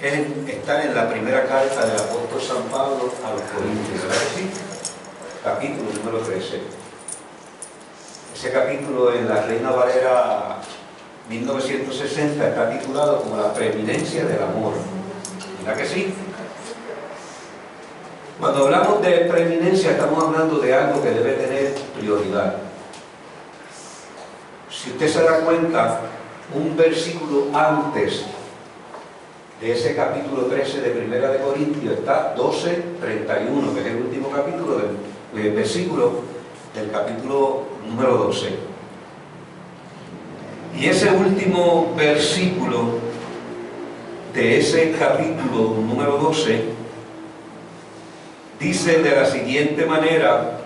es estar en la primera carta del apóstol San Pablo a los Corintios, ¿verdad que sí? Capítulo número 13. Ese capítulo en la Reina Valera 1960 está titulado como la preeminencia del amor, ¿verdad que sí? Cuando hablamos de preeminencia estamos hablando de algo que debe tener prioridad. Si usted se da cuenta, un versículo antes de ese capítulo 13 de Primera de Corintios está 12:31, que es el último capítulo del versículo del capítulo número 12. Y ese último versículo de ese capítulo número 12 dice de la siguiente manera,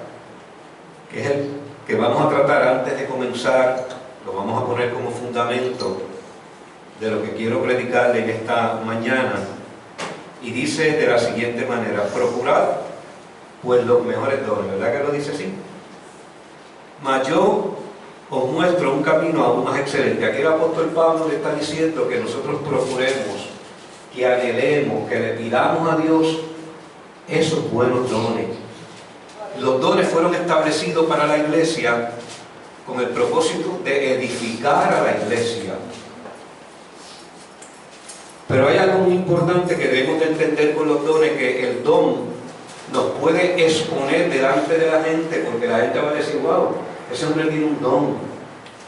que es el que vamos a tratar antes de comenzar, lo vamos a poner como fundamento de lo que quiero predicarle en esta mañana, y dice de la siguiente manera: procurad pues los mejores dones, ¿verdad que lo dice así? Mas yo os muestro un camino aún más excelente. Aquí el apóstol Pablo le está diciendo que nosotros procuremos, que anhelemos, que le pidamos a Dios esos buenos dones. Los dones fueron establecidos para la iglesia con el propósito de edificar a la iglesia. Pero hay algo muy importante que debemos de entender con los dones, que el don nos puede exponer delante de la gente, porque la gente va a decir: wow, ese hombre tiene un don.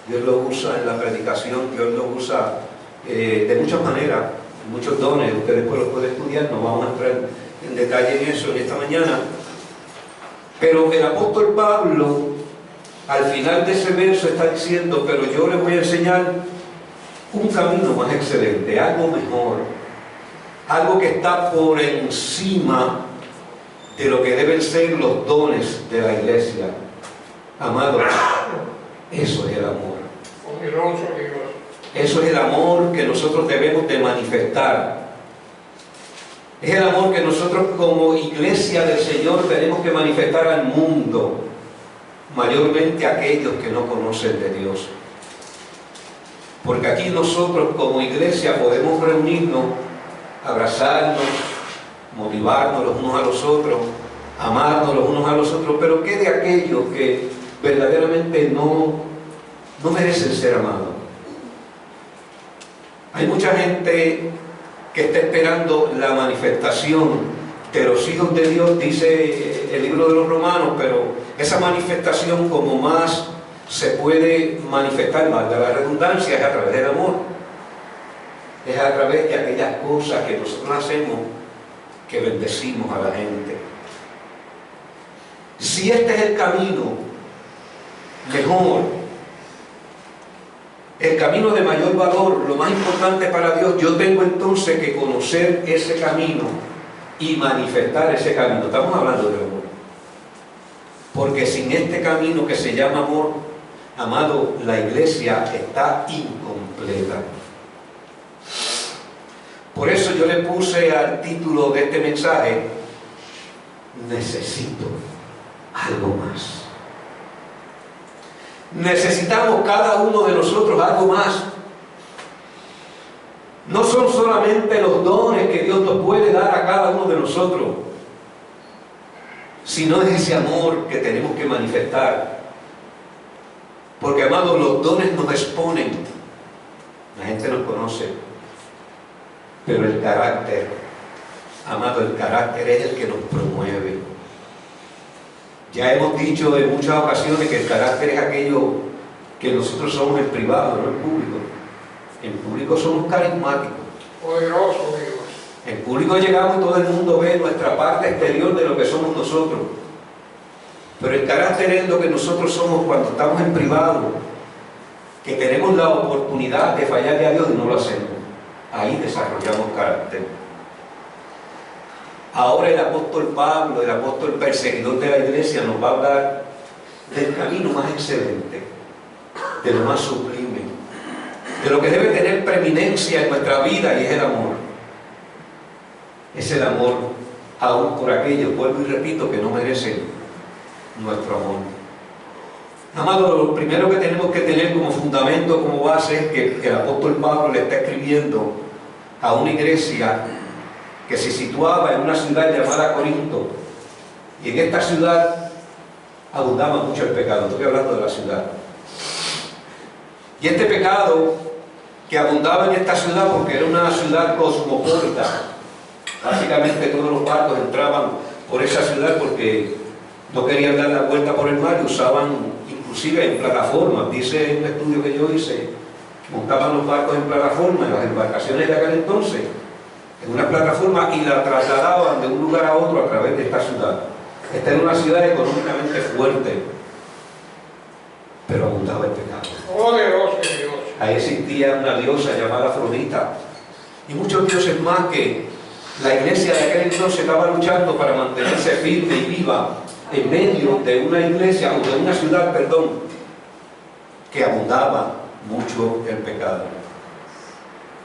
Dios lo usa en la predicación, Dios lo usa de muchas maneras, muchos dones. Usted después los puede estudiar, no vamos a entrar en detalle en eso en esta mañana. Pero el apóstol Pablo, al final de ese verso, está diciendo: pero yo les voy a enseñar un camino más excelente, algo mejor, algo que está por encima de lo que deben ser los dones de la iglesia. Amados, eso es el amor. Eso es el amor que nosotros debemos de manifestar. Es el amor que nosotros como iglesia del Señor tenemos que manifestar al mundo, mayormente a aquellos que no conocen de Dios. Porque aquí nosotros como iglesia podemos reunirnos, abrazarnos, motivarnos los unos a los otros, amarnos los unos a los otros, pero ¿qué de aquellos que verdaderamente no merecen ser amados? Hay mucha gente que está esperando la manifestación de los hijos de Dios, dice el libro de los Romanos, pero esa manifestación como más se puede manifestar, más de la redundancia, es a través del amor. Es a través de aquellas cosas que nosotros hacemos que bendecimos a la gente. Si este es el camino mejor, el camino de mayor valor, lo más importante para Dios, yo tengo entonces que conocer ese camino y manifestar ese camino. Estamos hablando de amor. Porque sin este camino que se llama amor, amado, la iglesia está incompleta. Por eso yo le puse al título de este mensaje: necesito algo más. Necesitamos cada uno de nosotros algo más. No son solamente los dones que Dios nos puede dar a cada uno de nosotros, sino es ese amor que tenemos que manifestar. Porque, amados, los dones nos exponen. La gente nos conoce, pero el carácter, amado, el carácter es el que nos promueve. Ya hemos dicho en muchas ocasiones que el carácter es aquello que nosotros somos en privado, no en público. En público somos carismáticos. Poderoso Dios. En público llegamos y todo el mundo ve nuestra parte exterior de lo que somos nosotros. Pero el carácter es lo que nosotros somos cuando estamos en privado, que tenemos la oportunidad de fallarle a Dios y no lo hacemos. Ahí desarrollamos carácter. Ahora el apóstol Pablo, el apóstol perseguidor de la iglesia, nos va a hablar del camino más excelente, de lo más sublime, de lo que debe tener preeminencia en nuestra vida, y es el amor. Es el amor aún por aquellos, vuelvo y repito, que no merecen nuestro amor. Amado, lo primero que tenemos que tener como fundamento, como base, es que el apóstol Pablo le está escribiendo a una iglesia que se situaba en una ciudad llamada Corinto, y en esta ciudad abundaba mucho el pecado. Estoy hablando de la ciudad. Y este pecado que abundaba en esta ciudad, porque era una ciudad cosmopolita, básicamente todos los barcos entraban por esa ciudad porque no querían dar la vuelta por el mar y usaban inclusive en plataformas. Dice un estudio que yo hice, montaban los barcos en plataformas, en las embarcaciones de aquel entonces, en una plataforma, y la trasladaban de un lugar a otro a través de esta ciudad. Esta era una ciudad económicamente fuerte, pero abundaba el pecado. Poderoso Dios. Ahí existía una diosa llamada Afrodita y muchos dioses más que la iglesia de aquel entonces estaba luchando para mantenerse firme y viva en medio de una iglesia, o de una ciudad, perdón, que abundaba mucho el pecado.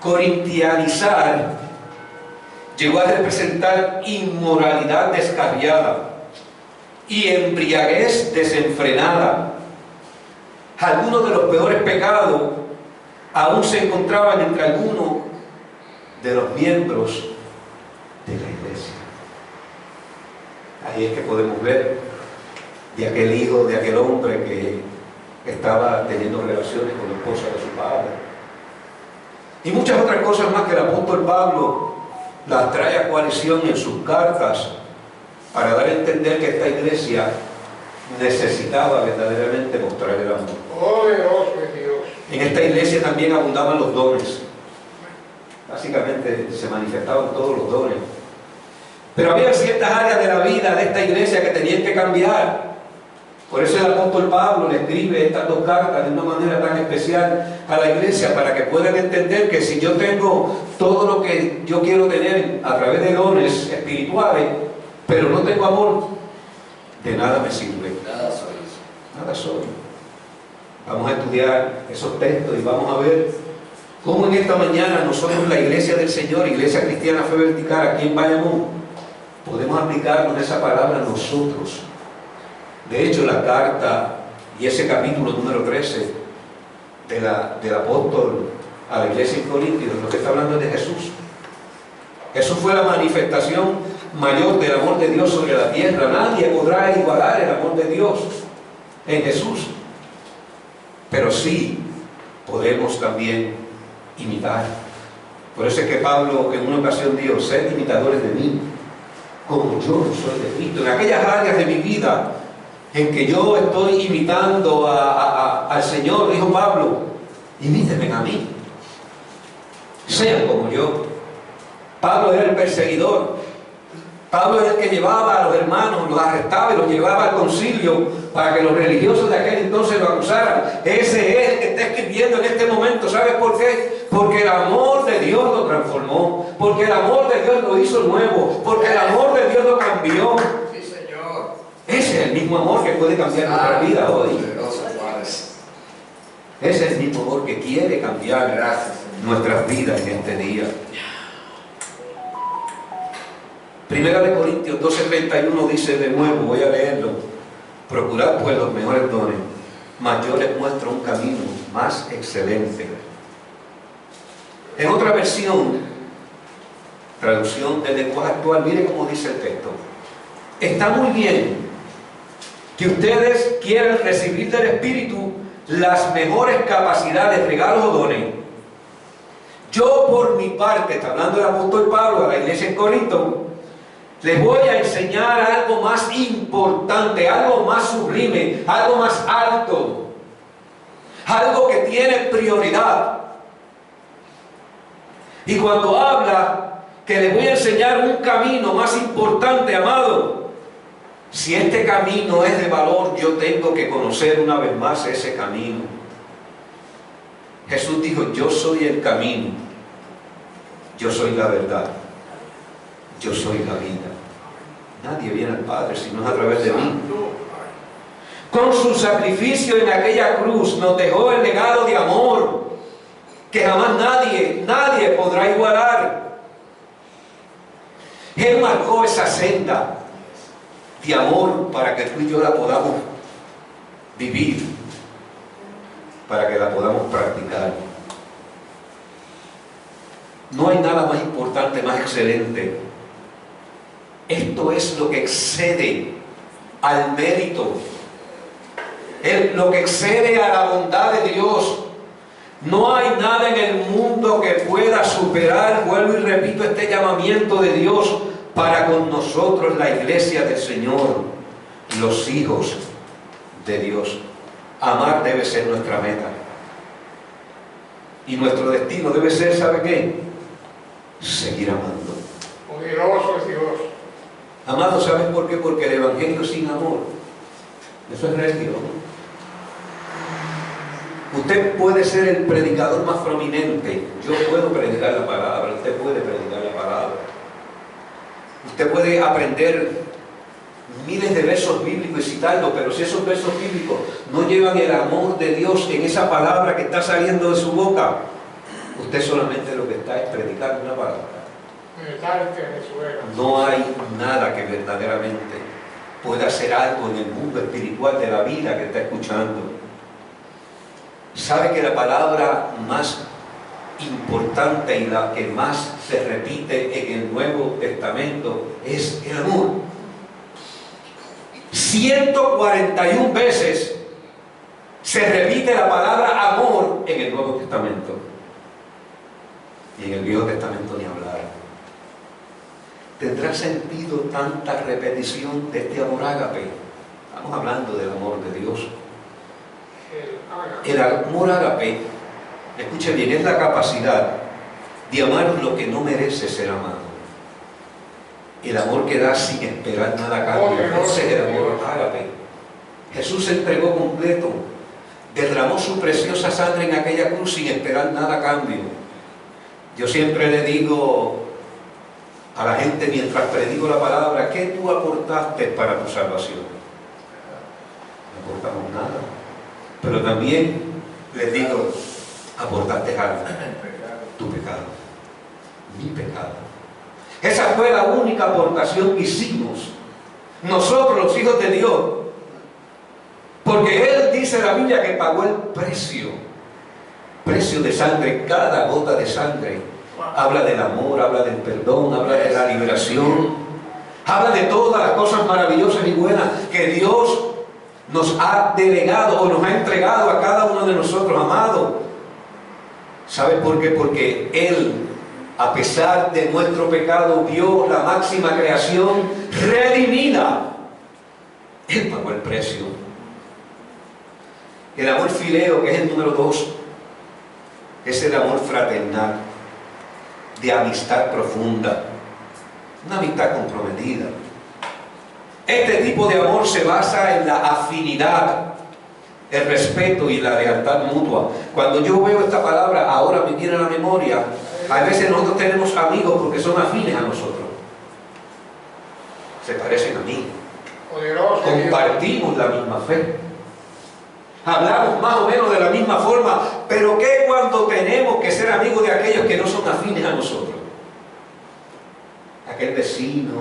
Corintianizar llegó a representar inmoralidad descarriada y embriaguez desenfrenada. Algunos de los peores pecados aún se encontraban entre algunos de los miembros de la iglesia. Ahí es que podemos ver de aquel hijo, de aquel hombre que estaba teniendo relaciones con la esposa de su padre. Y muchas otras cosas más que el apóstol Pablo las trae a coalición en sus cartas para dar a entender que esta iglesia necesitaba verdaderamente mostrar el amor. Poderoso Dios. En esta iglesia también abundaban los dones. Básicamente se manifestaban todos los dones. Pero había ciertas áreas de la vida de esta iglesia que tenían que cambiar. Por eso el apóstol Pablo le escribe estas dos cartas de una manera tan especial a la iglesia, para que puedan entender que si yo tengo todo lo que yo quiero tener a través de dones espirituales, pero no tengo amor, de nada me sirve. Nada soy. Nada soy. Vamos a estudiar esos textos y vamos a ver cómo en esta mañana nosotros, la iglesia del Señor, Iglesia Cristiana Fe Vertical, aquí en Bayamón, podemos aplicarnos esa palabra a nosotros. De hecho, la carta y ese capítulo número 13 del apóstol a la iglesia en Corintios, lo que está hablando es de Jesús. Jesús fue la manifestación mayor del amor de Dios sobre la tierra. Nadie podrá igualar el amor de Dios en Jesús, pero sí podemos también imitar. Por eso es que Pablo en una ocasión dijo: sed imitadores de mí, como yo soy de Cristo. En aquellas áreas de mi vida en que yo estoy imitando al Señor, dijo Pablo, imítenme a mí, sean como yo. Pablo era el perseguidor. Pablo era el que llevaba a los hermanos, los arrestaba y los llevaba al concilio para que los religiosos de aquel entonces lo acusaran. Ese es el que está escribiendo en este momento. ¿Sabes por qué? Porque el amor de Dios lo transformó, porque el amor de Dios lo hizo nuevo, porque el amor de Dios lo cambió. Sí, Señor. Ese es el mismo amor que puede cambiar nuestra vida hoy. Poderoso Padre. Ese es el mismo amor que quiere cambiar Gracias, Señor. nuestras vidas en este día. Primera de Corintios 12:31 dice de nuevo, voy a leerlo: procurad pues los mejores dones, mas yo les muestro un camino más excelente. En otra versión, traducción del lenguaje actual, mire cómo dice el texto: está muy bien que ustedes quieran recibir del Espíritu las mejores capacidades, regalos o dones. Yo por mi parte, está hablando el apóstol Pablo a la iglesia en Corinto, les voy a enseñar algo más importante, algo más sublime, algo más alto, algo que tiene prioridad. Y cuando habla que les voy a enseñar un camino más importante, amado, si este camino es de valor, yo tengo que conocer una vez más ese camino. Jesús dijo: yo soy el camino, yo soy la verdad, yo soy la vida. Nadie viene al Padre si no es a través de mí. Con su sacrificio en aquella cruz nos dejó el legado de amor que jamás nadie podrá igualar. Él marcó esa senda de amor para que tú y yo la podamos vivir, para que la podamos practicar. No hay nada más importante, más excelente. Esto es lo que excede al mérito, lo que excede a la bondad de Dios. No hay nada en el mundo que pueda superar, vuelvo y repito, este llamamiento de Dios para con nosotros, la iglesia del Señor, los hijos de Dios. Amar debe ser nuestra meta. Y nuestro destino debe ser, ¿sabe qué? Seguir amando. Poderoso es Dios. Amados, ¿sabes por qué? Porque el evangelio sin amor, eso es religión. Usted puede ser el predicador más prominente. Yo puedo predicar la palabra, usted puede predicar la palabra. Usted puede aprender miles de versos bíblicos y citarlos, pero si esos versos bíblicos no llevan el amor de Dios en esa palabra que está saliendo de su boca, usted solamente lo que está es predicando una palabra. No hay nada que verdaderamente pueda hacer algo en el mundo espiritual de la vida que está escuchando. ¿Sabe que la palabra más importante y la que más se repite en el Nuevo Testamento es el amor? 141 veces se repite la palabra amor en el Nuevo Testamento. Y en el Viejo Testamento ni hablar. ¿Tendrá sentido tanta repetición de este amor ágape? Estamos hablando del amor de Dios. El amor ágape, escuche bien, es la capacidad de amar lo que no merece ser amado. El amor que da sin esperar nada a cambio. Ese es el amor ágape. Jesús se entregó completo, derramó su preciosa sangre en aquella cruz sin esperar nada a cambio. Yo siempre le digo a la gente mientras predico la palabra: ¿qué tú aportaste para tu salvación? No aportamos nada. Pero también les digo: aportaste algo. Tu pecado, mi pecado. Esa fue la única aportación que hicimos nosotros, los hijos de Dios, porque Él dice en la Biblia que pagó el precio de sangre, cada gota de sangre. Habla del amor, habla del perdón, habla de la liberación, habla de todas las cosas maravillosas y buenas que Dios nos ha delegado o nos ha entregado a cada uno de nosotros, amados. ¿Sabe por qué? Porque Él, a pesar de nuestro pecado, vio la máxima creación redimida. Él pagó el precio. El amor fileo, que es el número 2, es el amor fraternal, de amistad profunda, una amistad comprometida. Este tipo de amor se basa en la afinidad, el respeto y la lealtad mutua. Cuando yo veo esta palabra, ahora me viene a la memoria, a veces nosotros tenemos amigos porque son afines a nosotros, se parecen a mí, compartimos la misma fe, hablamos más o menos de la misma forma. Pero ¿qué cuando tenemos que ser amigos de aquellos que no son afines a nosotros? Aquel vecino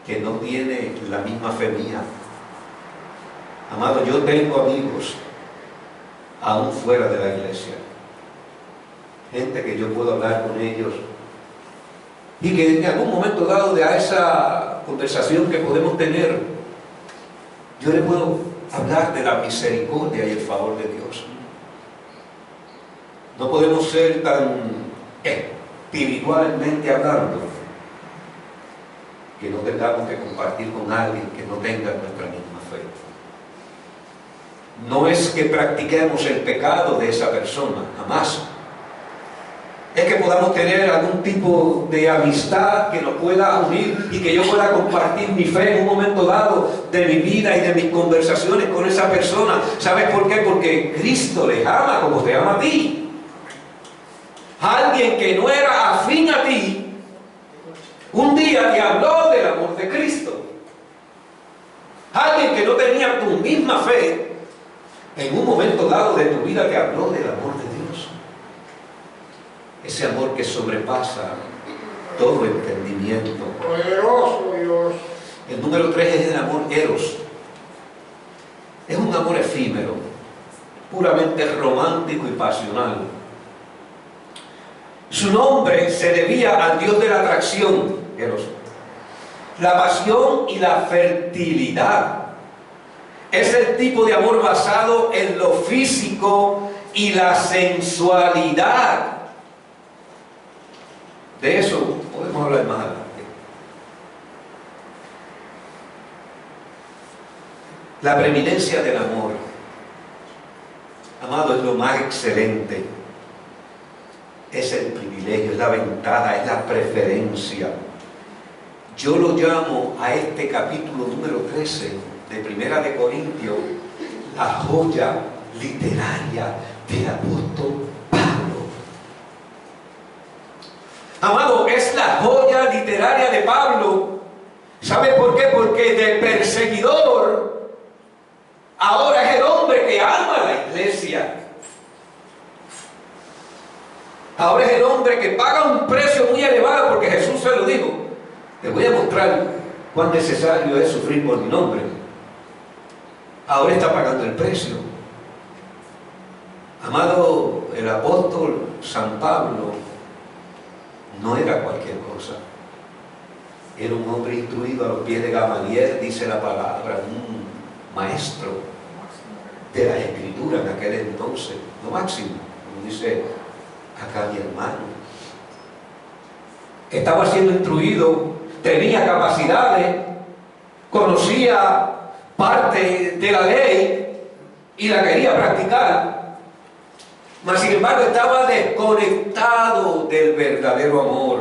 que no tiene la misma fe mía. Amado, yo tengo amigos aún fuera de la iglesia, gente que yo puedo hablar con ellos y que en algún momento dado de a esa conversación que podemos tener, yo le puedo hablar de la misericordia y el favor de Dios. No podemos ser tan espiritualmente hablando que no tengamos que compartir con alguien que no tenga nuestra misma fe. No es que practiquemos el pecado de esa persona, jamás. Es que podamos tener algún tipo de amistad que nos pueda unir y que yo pueda compartir mi fe en un momento dado de mi vida y de mis conversaciones con esa persona. ¿Sabes por qué? Porque Cristo les ama como te ama a ti. Alguien que no era afín a ti, un día te habló del amor de Cristo. Alguien que no tenía tu misma fe, en un momento dado de tu vida te habló del amor de Dios. Ese amor que sobrepasa todo entendimiento. Poderoso Dios. El número 3 es el amor eros. Es un amor efímero, puramente romántico y pasional. Su nombre se debía al dios de la atracción, Eros, la pasión y la fertilidad. Es el tipo de amor basado en lo físico y la sensualidad. De eso podemos hablar más adelante. La preeminencia del amor, amado, es lo más excelente. Es el privilegio, es la ventaja, es la preferencia. Yo lo llamo a este capítulo número 13 de Primera de Corintios la joya literaria del apóstol Pablo. Amado, es la joya literaria de Pablo. ¿Sabe por qué? Porque de perseguidor ahora es el hombre que ama a la iglesia. Ahora es el hombre que paga un precio muy elevado, porque Jesús se lo dijo: te voy a mostrar cuán necesario es sufrir por mi nombre. Ahora está pagando el precio. Amado, el apóstol San Pablo no era cualquier cosa. Era un hombre instruido a los pies de Gamaliel, dice la palabra, un maestro de las escrituras en aquel entonces, lo máximo, como dice acá mi hermano. Estaba siendo instruido, tenía capacidades, conocía parte de la ley y la quería practicar, mas sin embargo estaba desconectado del verdadero amor,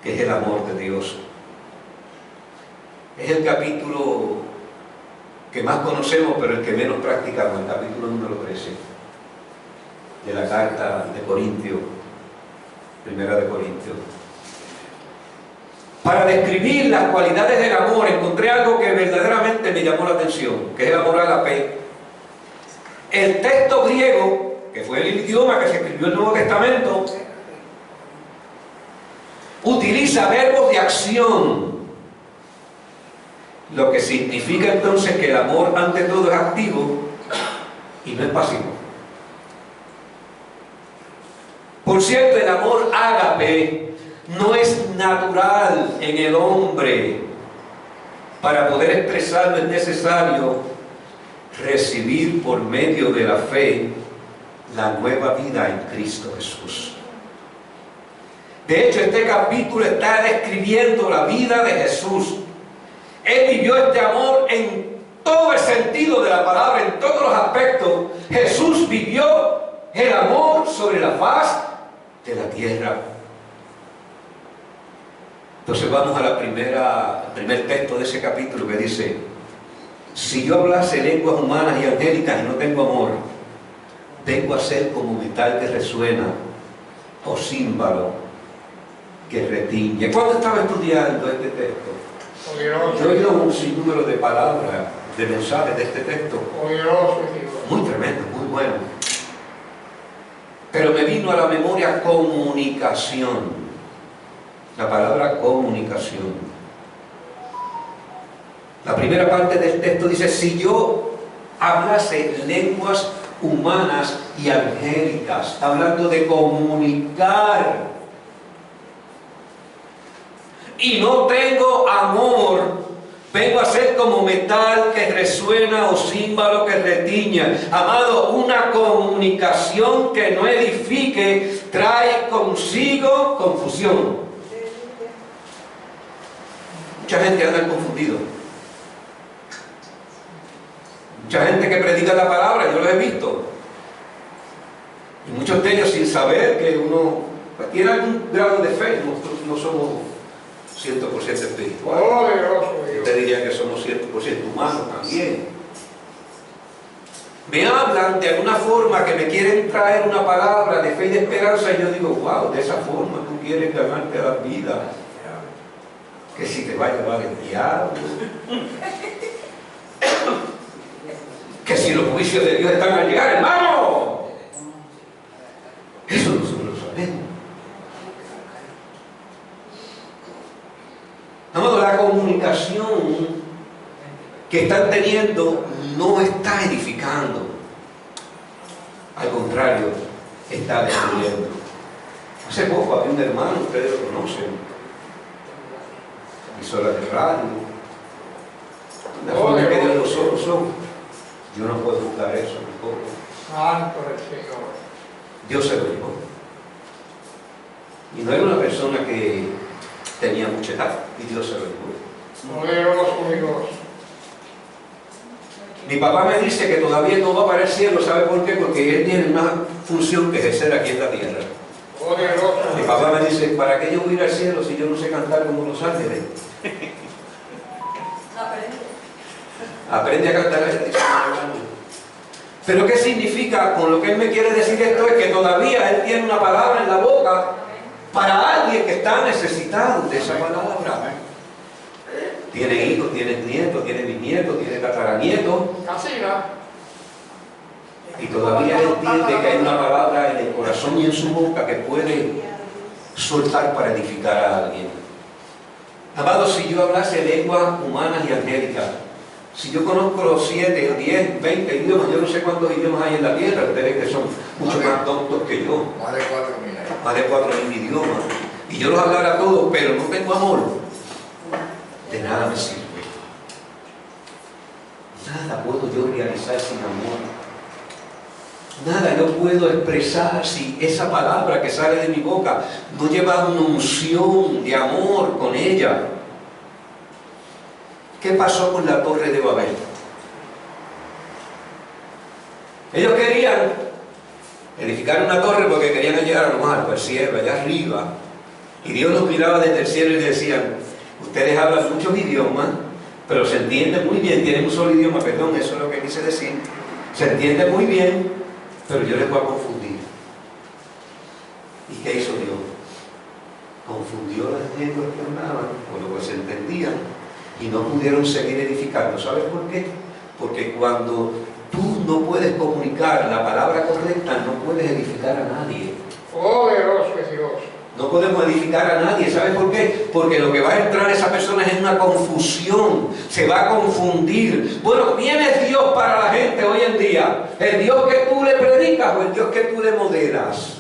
que es el amor de Dios. Es el capítulo que más conocemos, pero el que menos practicamos, el capítulo número 13 de la carta de Corintios, Primera de Corintios. Para describir las cualidades del amor encontré algo que verdaderamente me llamó la atención, que es el amor ágape. El texto griego, que fue el idioma que se escribió el Nuevo Testamento, utiliza verbos de acción, lo que significa entonces que el amor ante todo es activo y no es pasivo. Por cierto, el amor ágape no es natural en el hombre. Para poder expresarlo es necesario recibir por medio de la fe la nueva vida en Cristo Jesús. De hecho, este capítulo está describiendo la vida de Jesús. Él vivió este amor en todo el sentido de la palabra, en todos los aspectos. Jesús vivió el amor sobre la faz de la tierra. Entonces vamos a al primer texto de ese capítulo, que dice: si yo hablase lenguas humanas y angélicas y no tengo amor, vengo a ser como metal que resuena o címbalo que retiñe. ¿Cuándo estaba estudiando este texto? Yo he oído un sinnúmero de palabras, de mensajes de este texto. Muy tremendo, muy bueno. Pero me vino a la memoria comunicación. La palabra comunicación. La primera parte del texto dice: si yo hablase lenguas humanas y angélicas, está hablando de comunicar, y no tengo amor, vengo a ser como metal que resuena o címbalo que retiña. Amado, una comunicación que no edifique trae consigo confusión. Mucha gente anda confundido. Mucha gente que predica la palabra, yo lo he visto. Y muchos de ellos sin saber que uno tiene algún grado de fe. Nosotros no somos 100% espirituales. Yo te diría que somos 100% humanos también. Me hablan de alguna forma que me quieren traer una palabra de fe y de esperanza, y yo digo: wow, de esa forma tú quieres ganarte la vida. Que si te va a llevar el diablo, que si los juicios de Dios están a llegar, hermano. Eso nosotros lo sabemos. Amado, la comunicación que están teniendo no está edificando. Al contrario, está destruyendo. Hace poco había un hermano, ustedes lo conocen, emisora de radio. La forma en que Dios los ojos son. Yo no puedo juzgar eso tampoco. Santo el Señor. Dios se lo llevó. Y no era una persona que tenía mucha edad, y Dios se lo llevó. Poderoso Dios. Mi papá me dice que todavía no va para el cielo, ¿sabe por qué? Porque él tiene una función que ejercer aquí en la tierra. Poderoso. Mi papá me dice, ¿para qué yo voy a ir al cielo si yo no sé cantar como los ángeles? Aprende a cantar a este hermano. Pero ¿qué significa? Con lo que él me quiere decir esto es que todavía él tiene una palabra en la boca para alguien que está necesitado de esa palabra. Tiene hijos, tiene nietos, tiene bisnietos, tiene tataranietos. Así, ¿no? Y todavía él entiende que hay una palabra en el corazón y en su boca que puede soltar para edificar a alguien. Amados, si yo hablase lenguas humanas y angélicas, si yo conozco los 7, 10, 20 idiomas, yo no sé cuántos idiomas hay en la tierra, ustedes que son mucho más tontos que yo, Más de 4.000. más de 4.000 idiomas, y yo los hablara todos, pero no tengo amor, de nada me sirve. Nada puedo yo realizar sin amor. Nada yo puedo expresar si esa palabra que sale de mi boca no lleva una unción de amor con ella. ¿Qué pasó con la Torre de Babel? Ellos querían edificar una torre porque querían llegar a lo más alto, al cielo, allá arriba. Y Dios los miraba desde el cielo y les decían, ustedes hablan muchos idiomas, pero se entiende muy bien, tienen un solo idioma, perdón, eso es lo que quise decir. Se entiende muy bien, pero yo les voy a confundir. ¿Y qué hizo Dios? Confundió las lenguas que hablaban con lo que se entendían y no pudieron seguir edificando. ¿Sabes por qué? Porque cuando tú no puedes comunicar la palabra correcta, no puedes edificar a nadie. Poderoso es Dios. No podemos edificar a nadie. ¿Sabes por qué? Porque lo que va a entrar esa persona es en una confusión. Se va a confundir. Bueno, ¿quién es Dios para la gente hoy en día? ¿El Dios que tú le predicas o el Dios que tú le modelas?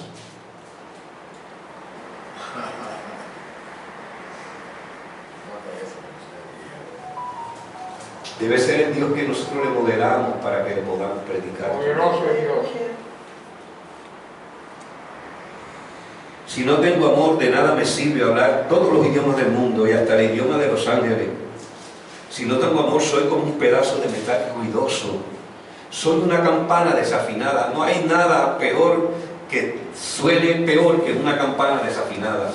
Debe ser el Dios que nosotros le modelamos para que le podamos predicar. Poderoso es Dios. Si no tengo amor, de nada me sirve hablar todos los idiomas del mundo y hasta el idioma de los ángeles. Si no tengo amor, soy como un pedazo de metal ruidoso. Soy una campana desafinada. No hay nada peor que suene peor que una campana desafinada.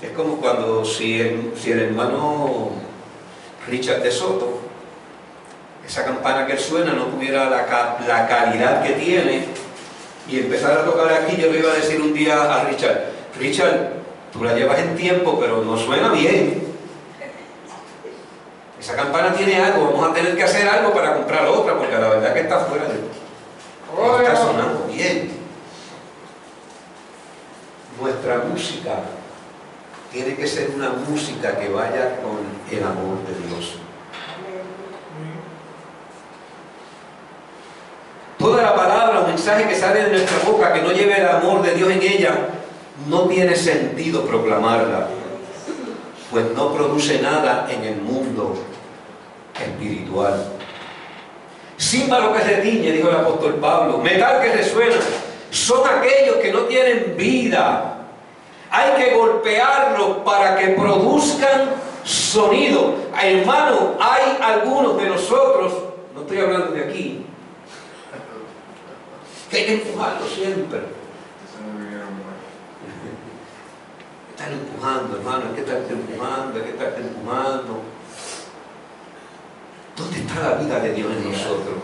Es como cuando si el hermano Richard de Soto, esa campana que él suena no tuviera la calidad que tiene, y empezar a tocar aquí, yo le iba a decir un día a Richard, tú la llevas en tiempo, pero no suena bien. Esa campana tiene algo, vamos a tener que hacer algo para comprar otra, porque la verdad que está fuera de... No está sonando bien. Nuestra música tiene que ser una música que vaya con el amor de Dios. Toda la palabra o mensaje que sale de nuestra boca que no lleve el amor de Dios en ella, no tiene sentido proclamarla, pues no produce nada en el mundo espiritual. Címbalo que retiñe, dijo el apóstol Pablo, metal que resuena, son aquellos que no tienen vida. Hay que golpearlos para que produzcan sonido. Hermano, hay algunos de nosotros, no estoy hablando de aquí, que hay que empujarlo siempre. Están empujando, hermano, hay que estarte empujando, hay que estarte empujando. ¿Dónde está la vida de Dios en nosotros?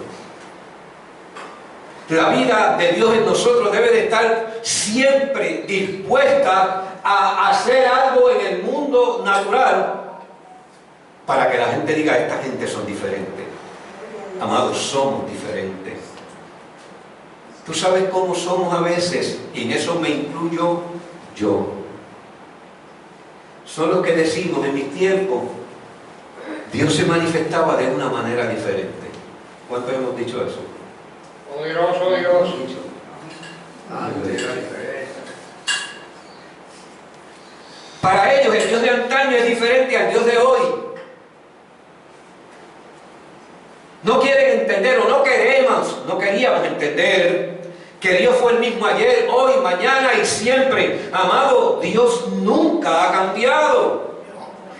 La vida de Dios en nosotros debe de estar siempre dispuesta a hacer algo en el mundo natural para que la gente diga, esta gente son diferentes. Amados, somos diferentes. Tú sabes cómo somos a veces, y en eso me incluyo yo. Son los que decimos, en mis tiempos, Dios se manifestaba de una manera diferente. ¿Cuántos hemos dicho eso? Poderoso Dios. Antes era diferente. Para ellos el Dios de antaño es diferente al Dios de hoy. No quieren entender o no queríamos entender que Dios fue el mismo ayer, hoy, mañana y siempre. Amado, Dios nunca ha cambiado.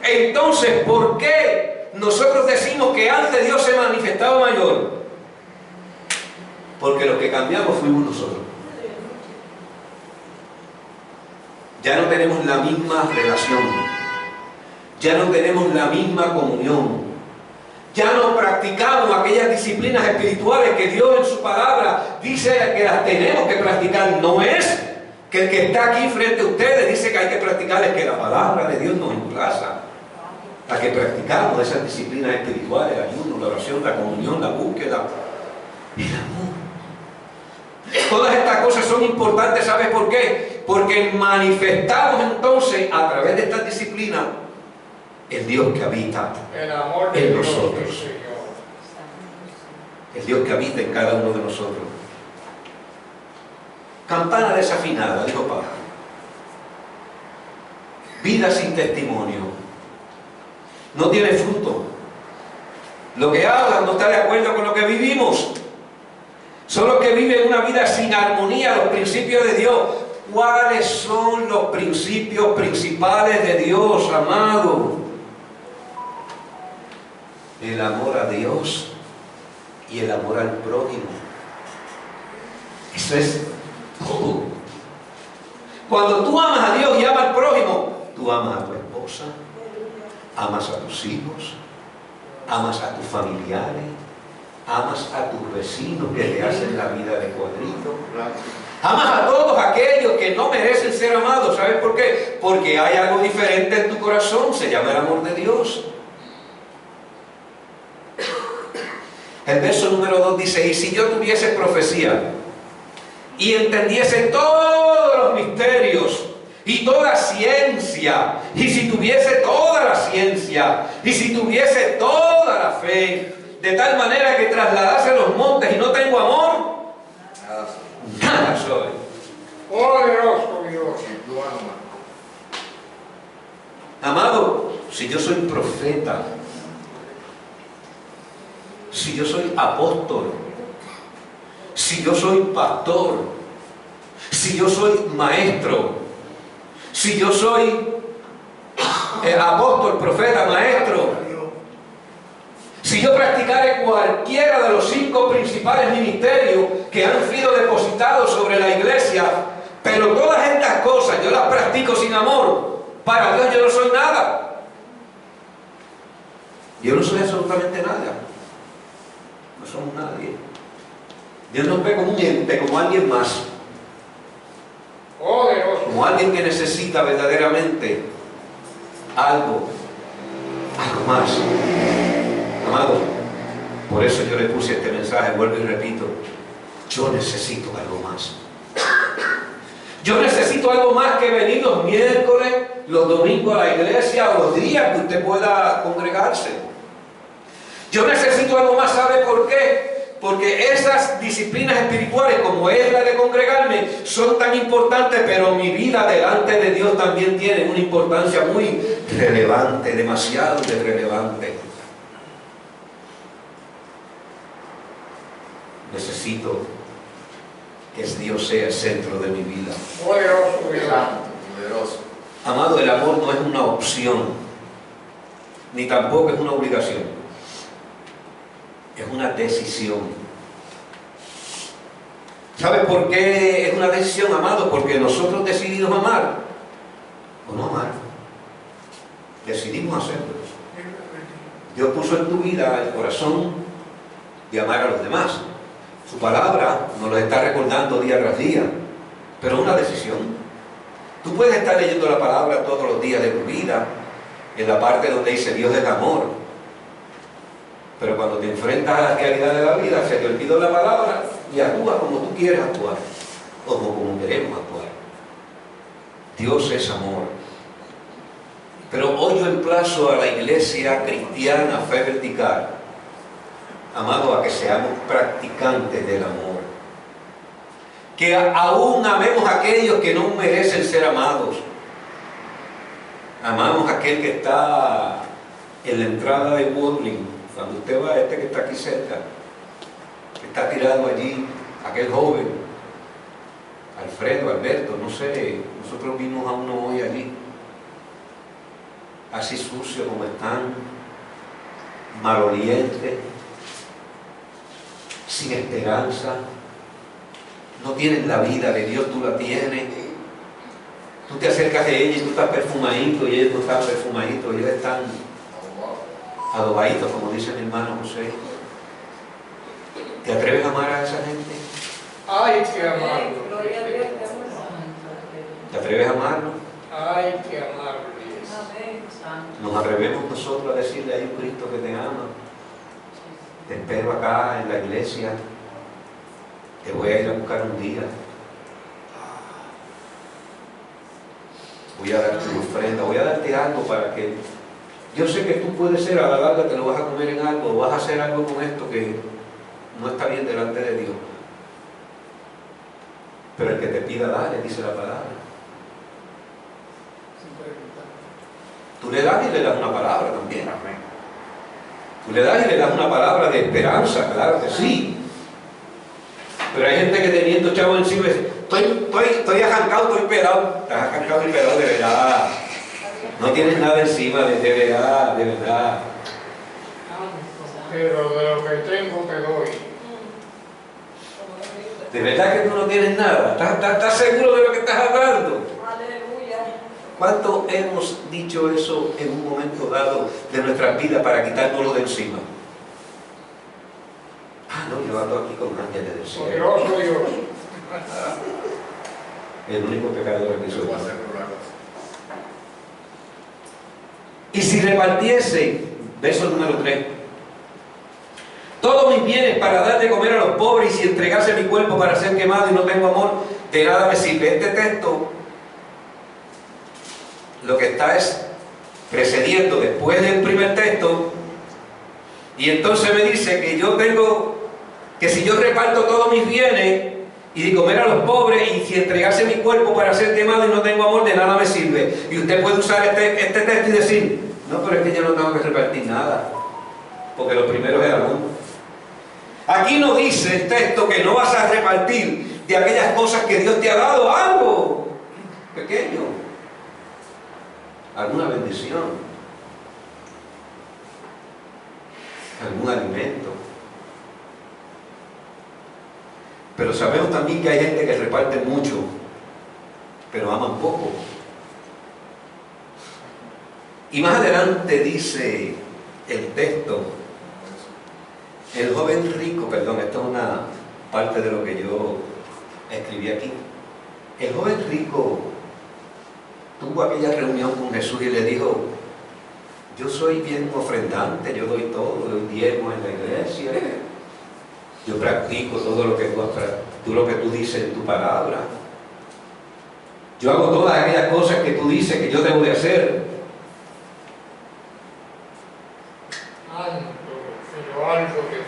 Entonces, ¿por qué nosotros decimos que antes Dios se manifestaba mayor? Porque los que cambiamos fuimos nosotros. Ya no tenemos la misma relación, ya no tenemos la misma comunión, ya no practicamos aquellas disciplinas espirituales que Dios en su palabra dice que las tenemos que practicar. No es que el que está aquí frente a ustedes dice que hay que practicarles, que la palabra de Dios nos emplaza a que practicamos esas disciplinas espirituales: el ayuno, la oración, la comunión, la búsqueda, el amor. Todas estas cosas son importantes. ¿Sabes por qué? Porque manifestamos entonces a través de estas disciplinas el Dios que habita El amor de en Dios, nosotros. el Señor. El Dios que habita en cada uno de nosotros. Campana desafinada, dijo Pablo. Vida sin testimonio. No tiene fruto. Lo que hablan no está de acuerdo con lo que vivimos. Son los que viven una vida sin armonía, los principios de Dios. ¿Cuáles son los principios principales de Dios, amado? El amor a Dios y el amor al prójimo. Eso es todo. Cuando tú amas a Dios y amas al prójimo, tú amas a tu esposa, amas a tus hijos, amas a tus familiares, amas a tus vecinos que te hacen la vida de cuadrito. Amas a todos aquellos que no merecen ser amados. ¿Sabes por qué? Porque hay algo diferente en tu corazón. Se llama el amor de Dios. El verso número 2 dice: y si yo tuviese profecía y entendiese todos los misterios y toda ciencia, y si tuviese toda la ciencia, y si tuviese toda la fe, de tal manera que trasladase los montes y no tengo amor, nada soy. Poderoso Dios. Sin duda no. Amado, si yo soy profeta, si yo soy apóstol, si yo soy pastor, si yo soy maestro, si yo soy apóstol, profeta, maestro, si yo practicare cualquiera de los 5 principales ministerios que han sido depositados sobre la iglesia, pero todas estas cosas yo las practico sin amor, para Dios yo no soy nada. Yo no soy absolutamente nada. No somos nadie. Dios nos ve como un ente, como alguien más, Poderoso. como alguien que necesita verdaderamente algo más. Amado, por eso yo le puse este mensaje, vuelvo y repito: yo necesito algo más. Yo necesito algo más que venir los miércoles, los domingos a la iglesia o los días que usted pueda congregarse. Yo necesito algo más. ¿Sabe por qué? Porque esas disciplinas espirituales, como es la de congregarme, son tan importantes, pero mi vida delante de Dios también tiene una importancia muy relevante, demasiado relevante. Necesito que Dios sea el centro de mi vida. Poderoso Dios. Poderoso. Amado, el amor no es una opción, ni tampoco es una obligación. Es una decisión. ¿Sabes por qué es una decisión, amado? Porque nosotros decidimos amar o no amar. Decidimos hacerlo. Dios puso en tu vida el corazón de amar a los demás. Su palabra nos lo está recordando día tras día, pero es una decisión. Tú puedes estar leyendo la palabra todos los días de tu vida, en la parte donde dice Dios es amor, pero cuando te enfrentas a la realidad de la vida, se te olvidó la palabra y actúas como tú quieres actuar, o como queremos actuar. Dios es amor. Pero hoy yo emplazo a la iglesia cristiana Fe Vertical, amado, a que seamos practicantes del amor. que aún amemos a aquellos que no merecen ser amados. Amamos a aquel que está en la entrada de Woodling, cuando usted va a este que está aquí cerca, que está tirado allí, aquel joven, Alfredo, Alberto, no sé, nosotros vimos a uno hoy allí, así sucio como están, maloliente, sin esperanza, no tienen la vida de Dios, tú la tienes. Tú te acercas de ella y tú estás perfumadito y ellos no están perfumaditos, ellos están adobaditos, como dice mi hermano José. ¿Te atreves a amar a esa gente? Hay que amarlo. ¿Te atreves a amarlo? Hay que amarlo. Nos atrevemos nosotros a decirle, hay un Cristo que te ama. Te espero acá en la iglesia. Te voy a ir a buscar un día. Voy a darte una ofrenda, voy a darte algo para que... Yo sé que tú puedes ser, a la larga te lo vas a comer en algo, vas a hacer algo con esto que no está bien delante de Dios. Pero el que te pida, dale, dice la palabra. Tú le das y le das una palabra también. Tú le das y le das una palabra de esperanza, claro que sí. Pero hay gente que teniendo chavos encima dice, estoy ajancado, estoy pelado. Estás ajancado y pelado de verdad. No tienes nada encima, de verdad, de verdad. Pero de lo que tengo te doy. De verdad que tú no tienes nada. ¿Estás seguro de lo que estás hablando? ¿Cuánto hemos dicho eso en un momento dado de nuestras vidas para quitárnoslo de encima? Ah, no, yo ando aquí con ángeles del cielo. Poderoso Dios. El único pecador que soy. Eso va a ser una cosa. Y si repartiese, verso número 3, todos mis bienes para dar de comer a los pobres y si entregase mi cuerpo para ser quemado y no tengo amor, de nada me sirve. Este texto lo que está es precediendo después del primer texto y entonces me dice que yo tengo que si yo reparto todos mis bienes y de comer a los pobres y si entregase mi cuerpo para ser quemado y no tengo amor, de nada me sirve. Y usted puede usar este texto y decir, no, pero es que yo no tengo que repartir nada porque los primeros eran uno. Aquí no dice el texto que no vas a repartir de aquellas cosas que Dios te ha dado, algo pequeño, alguna bendición, algún alimento. Pero sabemos también que hay gente que reparte mucho, pero aman poco. Y más adelante dice el texto, el joven rico, perdón, esto es una parte de lo que yo escribí aquí. El joven rico tuvo aquella reunión con Jesús y le dijo, yo soy bien ofrendante, yo doy todo, doy diezmo en la iglesia, yo practico todo lo que tú dices en tu palabra, yo hago todas aquellas cosas que tú dices que yo debo de hacer.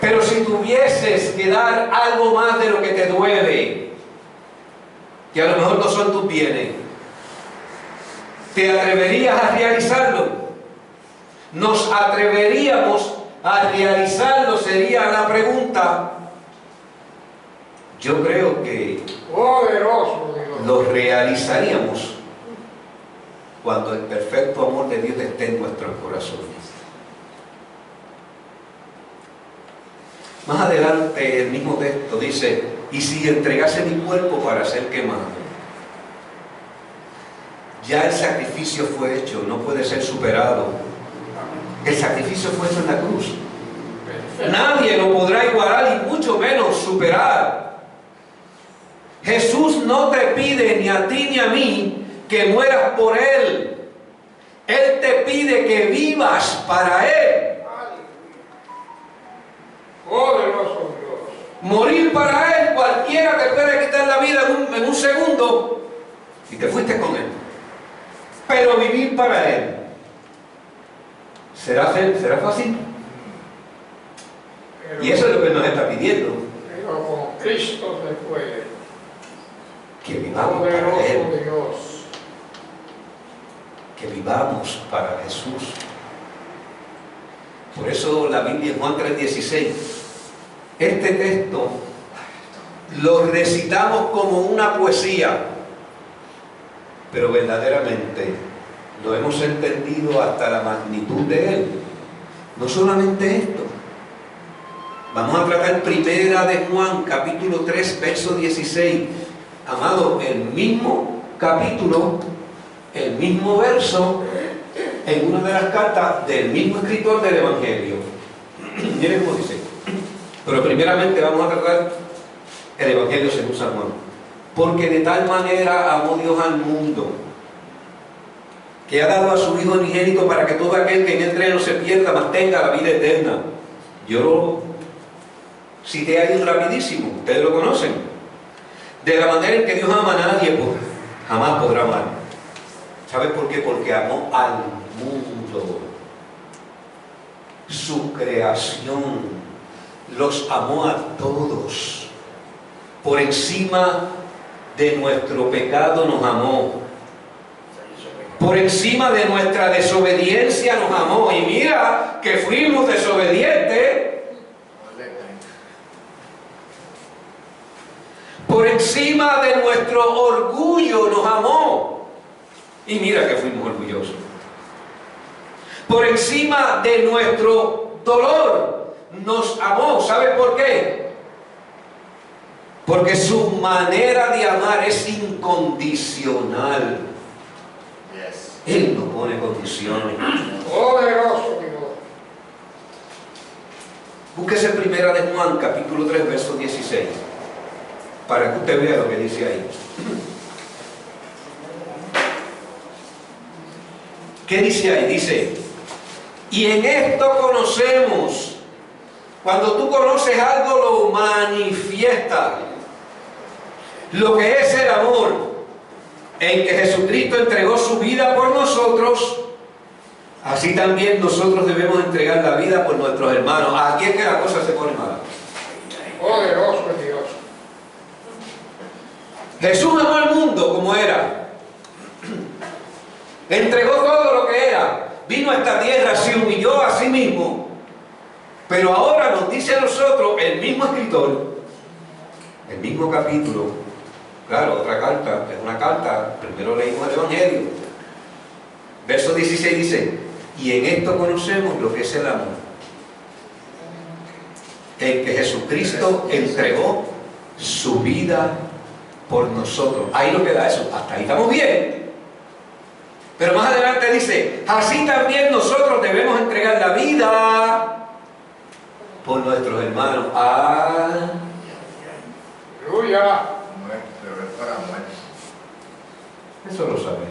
Pero si tuvieses que dar algo más de lo que te duele, que a lo mejor no son tus bienes, ¿te atreverías a realizarlo? ¿Nos atreveríamos a realizarlo? Sería la pregunta. Yo creo que Poderoso Dios. lo realizaríamos cuando el perfecto amor de Dios esté en nuestros corazones. Más adelante el mismo texto dice, y si entregase mi cuerpo para ser quemado, ya el sacrificio fue hecho, no puede ser superado. El sacrificio fue hecho en la cruz. Nadie lo podrá igualar y mucho menos superar. Jesús no te pide ni a ti ni a mí que mueras por Él. Él te pide que vivas para Él. Poderoso Dios. Morir para Él, cualquiera te puede quitar la vida en un segundo y te fuiste con Él. Pero vivir para Él, ¿será fácil? Pero, Y eso es lo que nos está pidiendo. pero con Cristo se puede. que vivamos para Él, Poderoso Dios. que vivamos para Jesús. Por eso la Biblia en Juan 3:16, este texto lo recitamos como una poesía, pero verdaderamente lo hemos entendido hasta la magnitud de Él. No solamente esto, vamos a tratar primera de Juan, capítulo 3, verso 16. Amado, el mismo capítulo, el mismo verso, en una de las cartas del mismo escritor del Evangelio. Miren cómo dice. Pero primeramente vamos a tratar el Evangelio según San Juan. Porque de tal manera amó Dios al mundo, que ha dado a su Hijo unigénito para que todo aquel que en él cree no se pierda, mas tenga la vida eterna. Yo lo cité ahí rapidísimo, ustedes lo conocen. De la manera en que Dios ama a nadie, pues, jamás podrá amar. ¿Sabes por qué? Porque amó al mundo, su creación, los amó a todos. Por encima de nuestro pecado nos amó. Por encima de nuestra desobediencia nos amó. Y mira que fuimos desobedientes. Por encima de nuestro orgullo nos amó. Y mira que fuimos orgullosos. Por encima de nuestro dolor nos amó. ¿Sabe por qué? Porque su manera de amar es incondicional. Él no pone condiciones. Poderoso Dios. Búsquese primera de Juan, capítulo 3, verso 16, para que usted vea lo que dice ahí. ¿Qué dice ahí? Dice, y en esto conocemos. Cuando tú conoces algo, lo manifiesta. Lo que es el amor, en que Jesucristo entregó su vida por nosotros, así también nosotros debemos entregar la vida por nuestros hermanos. Aquí es que la cosa se pone mala. Poderoso Dios. Jesús amó al mundo como era. Entregó todo lo que era. Vino a esta tierra, se humilló a sí mismo. Pero ahora nos dice a nosotros, el mismo escritor, el mismo capítulo, claro, otra carta, es una carta, primero leímos el Evangelio. Verso 16 dice, y en esto conocemos lo que es el amor, en que Jesucristo entregó su vida por nosotros. Ahí no queda eso, hasta ahí estamos bien. Pero más adelante dice, así también nosotros debemos entregar la vida por nuestros hermanos. Aleluya. Para muerte. Eso lo sabemos.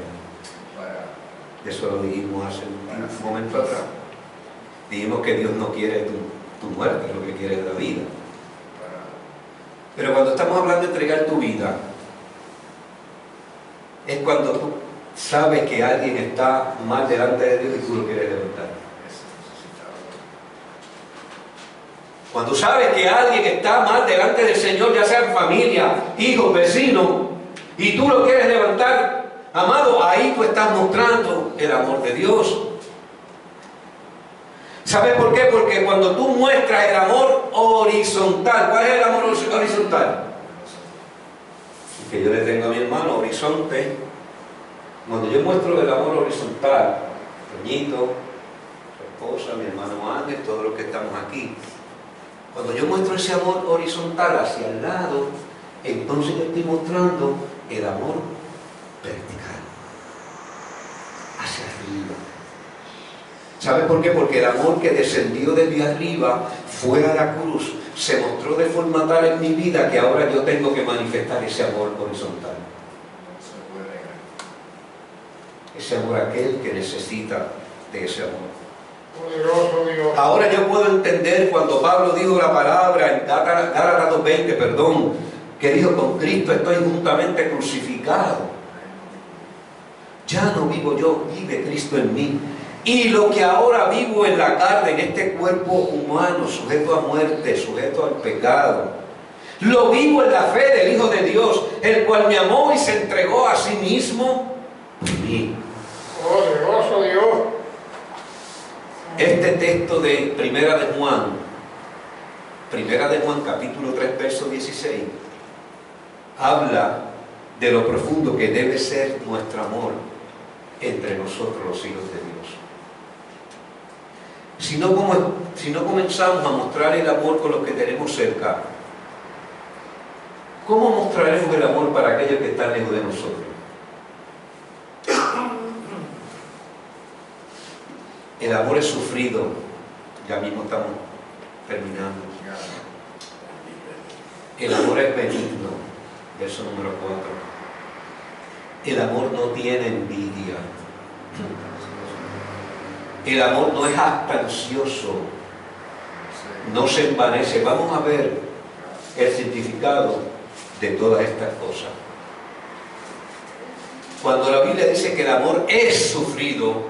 Eso lo dijimos hace un momento atrás. Dijimos que Dios no quiere tu muerte, lo que quiere es la vida. Pero cuando estamos hablando de entregar tu vida, es cuando tú sabes que alguien está mal delante de Dios y tú lo quieres levantar. Cuando sabes que alguien está mal delante del Señor, ya sea en familia, hijos, vecinos, y tú lo quieres levantar, amado, ahí tú estás mostrando el amor de Dios. ¿Sabes por qué? Porque cuando tú muestras el amor horizontal, ¿cuál es el amor horizontal? Que yo le tengo a mi hermano, horizonte. Cuando yo muestro el amor horizontal, Toñito, su esposa, mi hermano Ángel, todos los que estamos aquí, cuando yo muestro ese amor horizontal hacia el lado, entonces yo estoy mostrando el amor vertical, hacia arriba. ¿Sabes por qué? Porque el amor que descendió desde arriba fue a la cruz, se mostró de forma tal en mi vida que ahora yo tengo que manifestar ese amor horizontal. Ese amor a aquel que necesita de ese amor. Poderoso Dios. Ahora yo puedo entender cuando Pablo dijo la palabra en Gálatas 2:20, que dijo, con Cristo estoy juntamente crucificado. Ya no vivo yo, vive Cristo en mí. Y lo que ahora vivo en la carne, en este cuerpo humano, sujeto a muerte, sujeto al pecado, lo vivo en la fe del Hijo de Dios, el cual me amó y se entregó a sí mismo por mí. Poderoso Dios. Este texto de Primera de Juan capítulo 3, verso 16, habla de lo profundo que debe ser nuestro amor entre nosotros los hijos de Dios. Si no comenzamos a mostrar el amor con los que tenemos cerca, ¿cómo mostraremos el amor para aquellos que están lejos de nosotros? El amor es sufrido. Ya mismo estamos terminando. El amor es benigno. Verso número 4. El amor no tiene envidia. El amor no es jactancioso. No se envanece. Vamos a ver el significado de todas estas cosas. Cuando la Biblia dice que el amor es sufrido,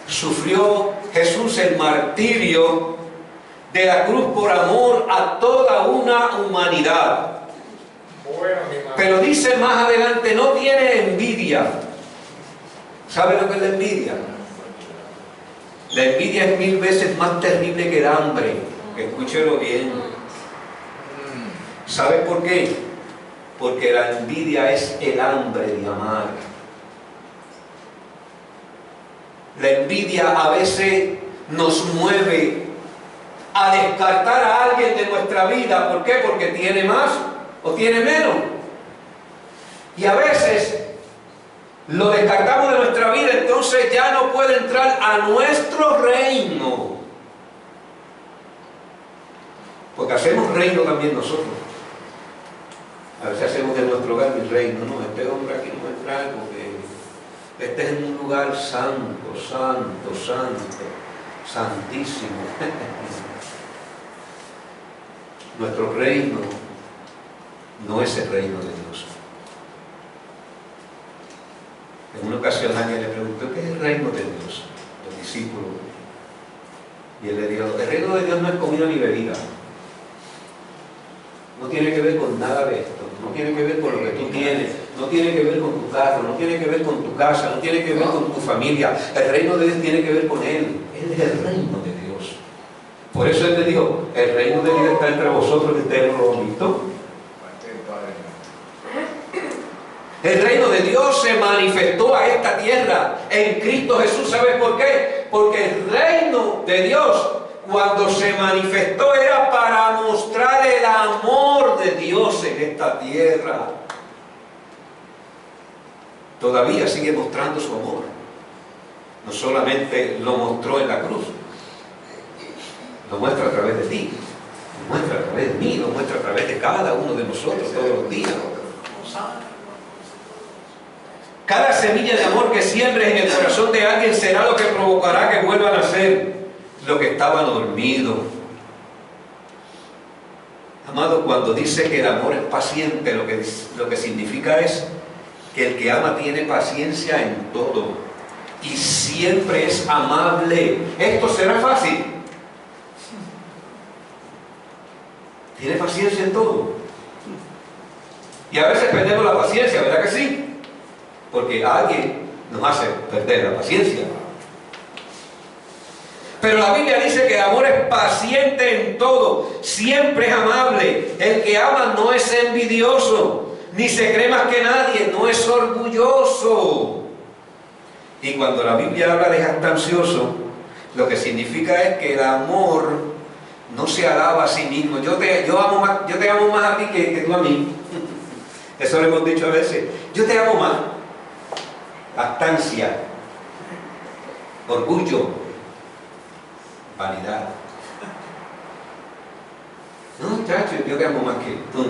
sufrió Jesús el martirio de la cruz por amor a toda una humanidad. Bueno, mi madre. Pero dice más adelante, no tiene envidia. ¿Sabe lo que es la envidia? La envidia es 1000 veces más terrible que el hambre. Escúchelo bien. ¿Sabe por qué? Porque la envidia es el hambre de amar. La envidia a veces nos mueve a descartar a alguien de nuestra vida. ¿Por qué? Porque tiene más o tiene menos. Y a veces lo descartamos de nuestra vida, entonces ya no puede entrar a nuestro reino. Porque hacemos reino también nosotros. A veces hacemos de nuestro hogar mi reino. No, este hombre aquí no entra porque este es un lugar santo, santo, santo, santísimo. Nuestro reino no es el reino de Dios. En una ocasión alguien le preguntó, ¿qué es el reino de Dios? Los discípulos. Y él le dijo, el reino de Dios no es comida ni bebida. No tiene que ver con nada de esto. No tiene que ver con lo que tú tienes. No tiene que ver con tu carro. No tiene que ver con tu casa. No tiene que ver con tu familia. El reino de Dios tiene que ver con Él. Él es el reino de Dios. Por eso Él le dijo, el reino de Dios está entre vosotros, que ustedes no lo han visto. El reino de Dios se manifestó a esta tierra en Cristo Jesús. ¿Sabes por qué? Porque el reino de Dios, cuando se manifestó, era para mostrar el amor de Dios en esta tierra. Todavía sigue mostrando su amor. No solamente lo mostró en la cruz, lo muestra a través de ti, lo muestra a través de mí, lo muestra a través de cada uno de nosotros todos los días. Cada semilla de amor que siembres en el corazón de alguien será lo que provocará que vuelvan a ser lo que estaba dormido. Amado, cuando dice que el amor es paciente, lo que significa es que el que ama tiene paciencia en todo y siempre es amable. ¿Esto será fácil? Tiene paciencia en todo. Y a veces perdemos la paciencia, ¿verdad que sí? Porque alguien nos hace perder la paciencia. Pero la Biblia dice que el amor es paciente en todo, siempre es amable. El que ama no es envidioso, ni se cree más que nadie, no es orgulloso. Y cuando la Biblia habla de jactancioso, lo que significa es que el amor no se alaba a sí mismo. Yo te amo más a ti que tú a mí. Eso lo hemos dicho a veces. Yo te amo más. Jactancia, orgullo, vanidad. No, chacho, yo te amo más que tú.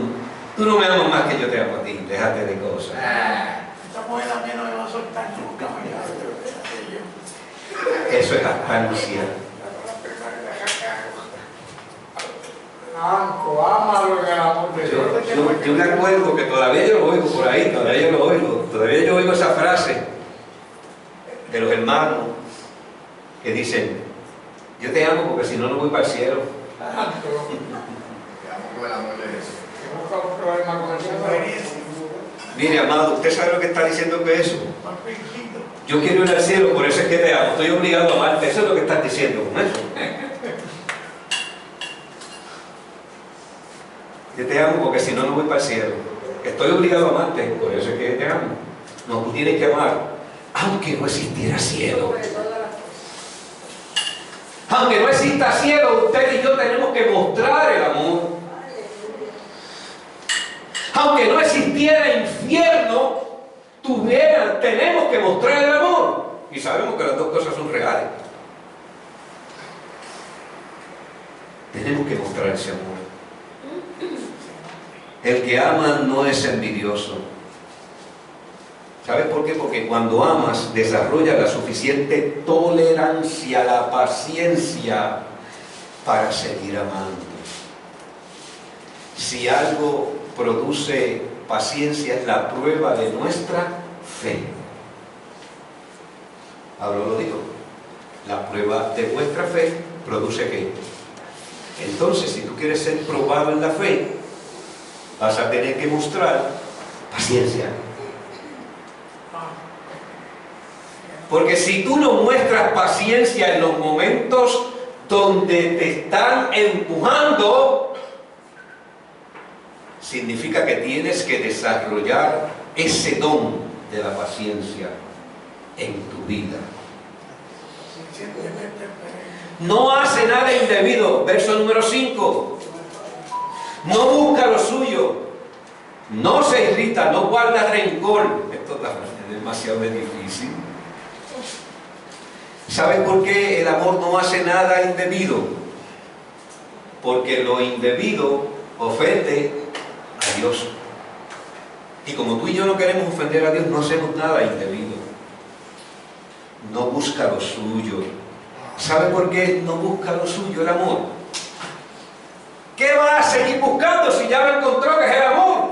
Tú no me amas más que yo te amo a ti. Déjate de cosas. Esta mujer a mí no me va a soltar nunca. Eso es jactancia. Ámalo en el amor de Dios. Yo me acuerdo que todavía yo lo oigo por ahí, todavía yo oigo esa frase de los hermanos que dicen, yo te amo porque si no, no voy para el cielo. Te amo con el amor de Jesús. busca los problemas con el Señor. Mire, amado, ¿usted sabe lo que está diciendo que es eso? Yo quiero ir al cielo, por eso es que te amo. Estoy obligado a amarte. Eso es lo que estás diciendo con eso. Yo te amo porque si no, no voy para el cielo. Estoy obligado a amarte, por eso es que te amo. No, tú tienes que amar, aunque no existiera cielo. Aunque no exista cielo, usted y yo tenemos que mostrar el amor. Aunque no existiera infierno, tenemos que mostrar el amor. Y sabemos que las dos cosas son reales. Tenemos que mostrar ese amor. El que ama no es envidioso. ¿Sabes por qué? Porque cuando amas, desarrollas la suficiente tolerancia, la paciencia para seguir amando. Si algo produce paciencia, es la prueba de nuestra fe. Ahora lo digo. La prueba de vuestra fe produce ¿qué? Entonces, si tú quieres ser probado en la fe, vas a tener que mostrar paciencia. Porque si tú no muestras paciencia en los momentos donde te están empujando, significa que tienes que desarrollar ese don de la paciencia en tu vida. No hace nada indebido. Verso número 5. No busca lo suyo. No se irrita, no guarda rencor. Esto es demasiado difícil. ¿Sabes por qué el amor no hace nada indebido? Porque lo indebido ofende a Dios. Y como tú y yo no queremos ofender a Dios, no hacemos nada indebido. No busca lo suyo. ¿Sabe por qué no busca lo suyo el amor? ¿Qué va a seguir buscando si ya lo encontró, que es el amor?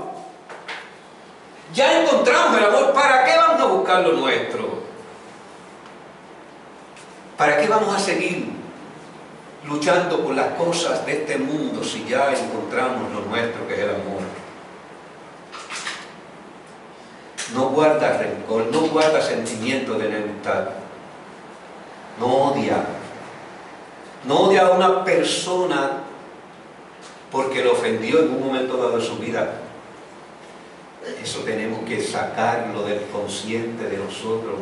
Ya encontramos el amor. ¿Para qué vamos a buscar lo nuestro? ¿Para qué vamos a seguir luchando por las cosas de este mundo si ya encontramos lo nuestro, que es el amor? No guarda rencor, no guarda sentimiento de enemistad. No odia. No odia a una persona porque lo ofendió en un momento dado de su vida. Eso tenemos que sacarlo del consciente de nosotros.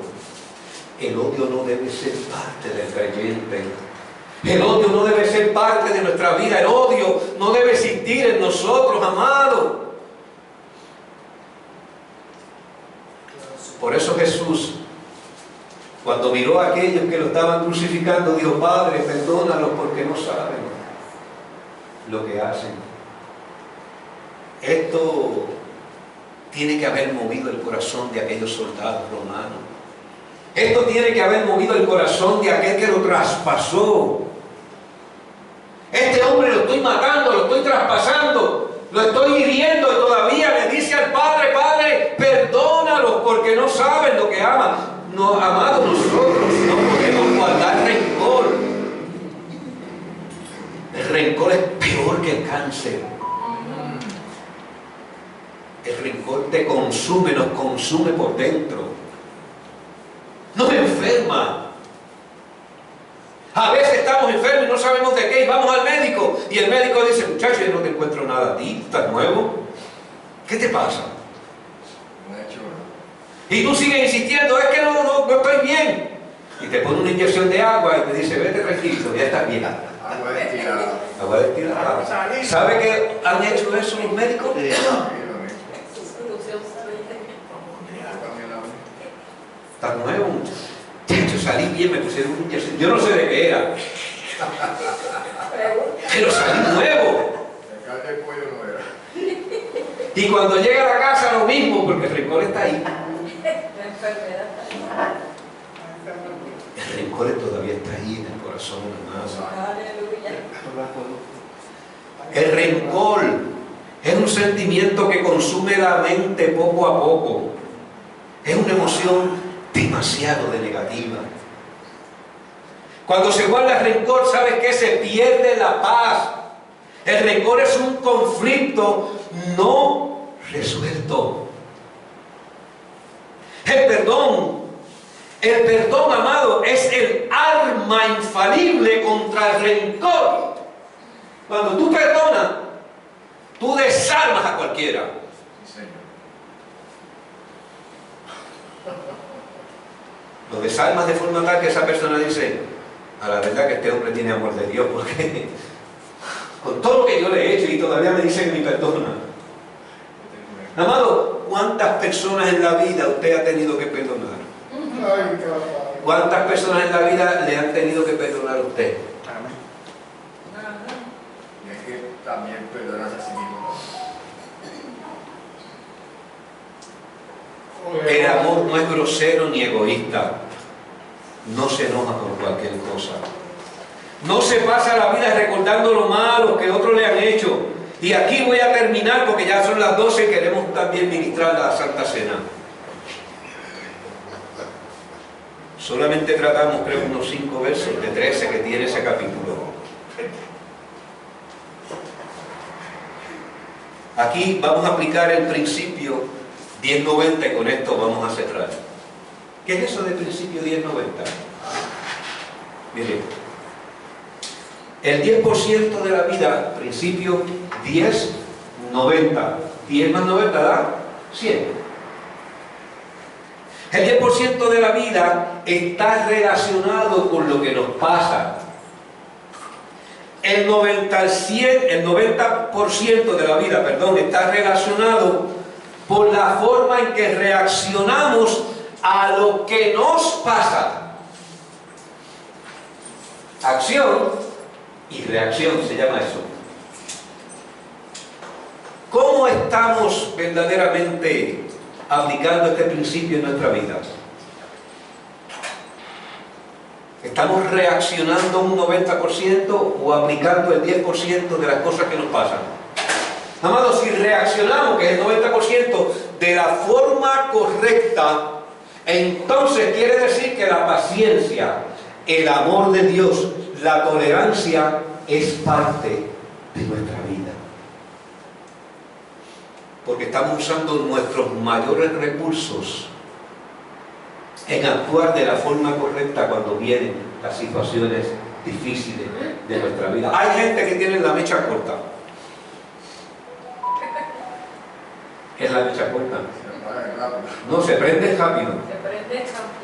El odio no debe ser parte del creyente. El odio no debe ser parte de nuestra vida. El odio no debe existir en nosotros, amados. Por eso Jesús, cuando miró a aquellos que lo estaban crucificando, dijo: Padre, perdónalos porque no saben lo que hacen. Esto tiene que haber movido el corazón de aquellos soldados romanos. Esto tiene que haber movido el corazón de aquel que lo traspasó. Este hombre lo estoy matando, lo estoy traspasando, lo estoy hiriendo, y todavía le dice al Padre: Padre, perdónalos porque no saben lo que aman. No, amados, nosotros no podemos guardar rencor. El rencor es peor que el cáncer. El rencor te consume, nos consume por dentro. Nos enferma. A veces estamos enfermos y no sabemos de qué, y vamos al médico, y el médico dice: muchacho, yo no te encuentro nada a ti, estás nuevo. ¿Qué te pasa? Y tú sigues insistiendo: es que no estoy bien. Y te pone una inyección de agua y te dice: vete tranquilo, ya estás bien. Agua destilada. Agua destilada. ¿Sabe que han hecho eso los médicos? Estás nuevo, muchacho, salí bien, me pusieron una inyección. Yo no sé de qué era, pero salí nuevo. El caldo de pollo no era. Y cuando llega a la casa lo mismo, porque el rencor está ahí. El rencor todavía está ahí en el corazón, hermano. El rencor es un sentimiento que consume la mente poco a poco. Es una emoción demasiado de negativa. Cuando se guarda el rencor, ¿sabes qué? Se pierde la paz. El rencor es un conflicto no resuelto. El perdón, amado, es el arma infalible contra el rencor. Cuando tú perdonas, tú desarmas a cualquiera. Sí, Señor. Lo desarmas de forma tal que esa persona dice: a la verdad que este hombre tiene amor de Dios, porque con todo lo que yo le he hecho y todavía me dice que me perdona. Amado, ¿cuántas personas en la vida usted ha tenido que perdonar? Ay, caramba. ¿Cuántas personas en la vida le han tenido que perdonar a usted? Y es que también perdonas a sí mismo. El amor no es grosero ni egoísta. No se enoja por cualquier cosa. No se pasa la vida recordando lo malo que otros le han hecho. Y aquí voy a terminar porque ya son las 12 y queremos también ministrar la Santa Cena. Solamente tratamos, creo, unos 5 versos de 13 que tiene ese capítulo. Aquí vamos a aplicar el principio 10-90 y con esto vamos a cerrar. ¿Qué es eso de principio 10-90? Miren, el 10% de la vida, principio 10-90. 10 más 90 da 100. El 10% de la vida está relacionado con lo que nos pasa. El 90% de la vida, está relacionado por la forma en que reaccionamos a lo que nos pasa. Acción y reacción se llama eso. ¿Cómo estamos verdaderamente aplicando este principio en nuestra vida? ¿Estamos reaccionando un 90% o aplicando el 10% de las cosas que nos pasan? Amados, si reaccionamos, que es el 90%, de la forma correcta, entonces quiere decir que la paciencia, el amor de Dios, la tolerancia es parte de nuestra vida. Porque estamos usando nuestros mayores recursos en actuar de la forma correcta cuando vienen las situaciones difíciles de nuestra vida. Hay gente que tiene la mecha corta. ¿Qué es la mecha corta? No, se prende rápido.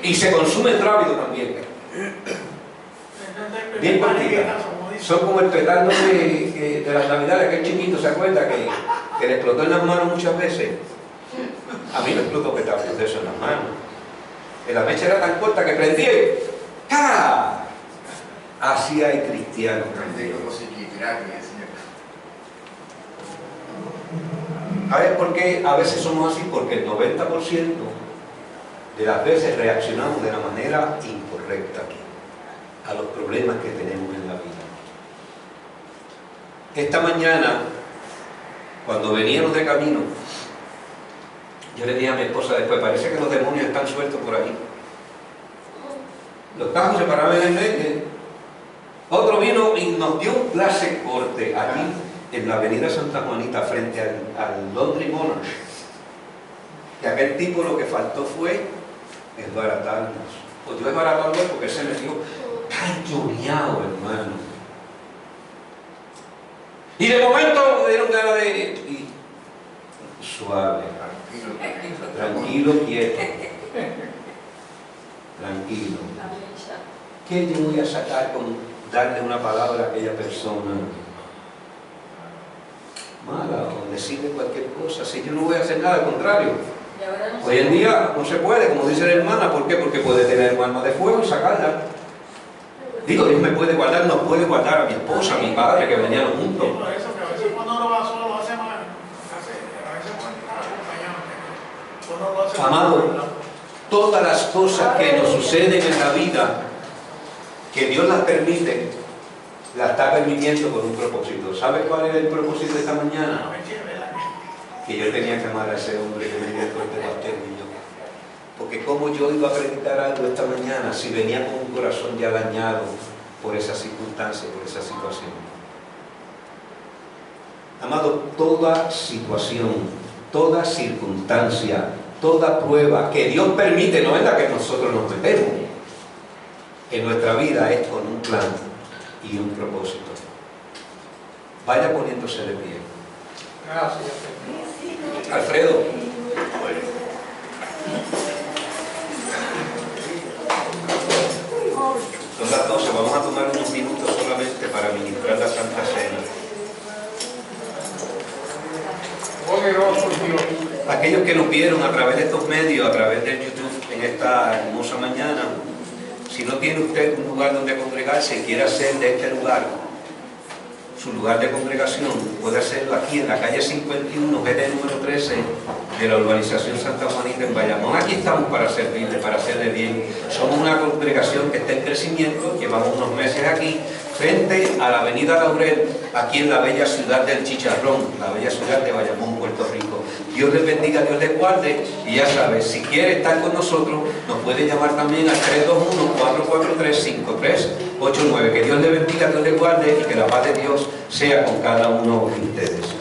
Y se consume rápido también. Bien cortita. Son como el petardo de las navidades, aquel chiquito, ¿se acuerda? Que le explotó en las manos muchas veces. A mí me explotó petardos de eso en las manos. Que la mecha era tan corta que prendía y ¡ah! Así hay cristianos. ¿Sabes por qué a veces somos así? Porque el 90% de las veces reaccionamos de la manera incorrecta a los problemas que tenemos en la vida. Esta mañana, cuando veníamos de camino, yo le dije a mi esposa después: parece que los demonios están sueltos por ahí. Los tajos se paraban en el medio. Otro vino y nos dio un clase corte aquí en la avenida Santa Juanita frente al Laundry Monarch. Y aquel tipo lo que faltó fue desbaratarnos. Pues yo desbaratarlo porque se metió tan lloviado, hermano. Y de momento me dieron ganas de... suave, tranquilo, quieto, tranquilo. ¿Qué yo voy a sacar con darle una palabra a aquella persona mala o decirle cualquier cosa? Si yo no voy a hacer nada, al contrario. Hoy en día no se puede, como dice la hermana. ¿Por qué? Porque puede tener un arma de fuego y sacarla. Digo, Dios me puede guardar, nos puede guardar a mi esposa, a mi padre, que venían juntos. Por eso que a veces cuando uno va solo lo hace mal. A veces cuando uno lo hace mal. Amado, todas las cosas que nos suceden en la vida, que Dios las permite, las está permitiendo con un propósito. ¿Sabes cuál era el propósito de esta mañana? Que yo tenía que amar a ese hombre que me dio el fuerte pastel y yo. Porque como yo iba a predicar algo esta mañana si venía con un corazón ya dañado por esa circunstancia, por esa situación. Amado, toda situación, toda circunstancia, toda prueba que Dios permite, no es la que nosotros nos metemos, en nuestra vida es con un plan y un propósito. Vaya poniéndose de pie. Gracias. Alfredo. Son las 12, vamos a tomar unos minutos solamente para ministrar la Santa Cena. Poderoso Dios. Aquellos que nos vieron a través de estos medios, a través del YouTube en esta hermosa mañana, si no tiene usted un lugar donde congregarse y quiere hacer de este lugar su lugar de congregación, puede hacerlo aquí en la calle 51, GD número 13 de la urbanización Santa Juanita en Bayamón. Aquí estamos para servirle, para hacerle bien. Somos una congregación que está en crecimiento, llevamos unos meses aquí, frente a la avenida Laurel, aquí en la bella ciudad del Chicharrón, la bella ciudad de Bayamón, Puerto Rico. Dios les bendiga, Dios les guarde, y ya sabes, si quiere estar con nosotros, nos puede llamar también al 321-443-5389. Que Dios les bendiga, Dios les guarde, y que la paz de Dios sea con cada uno de ustedes.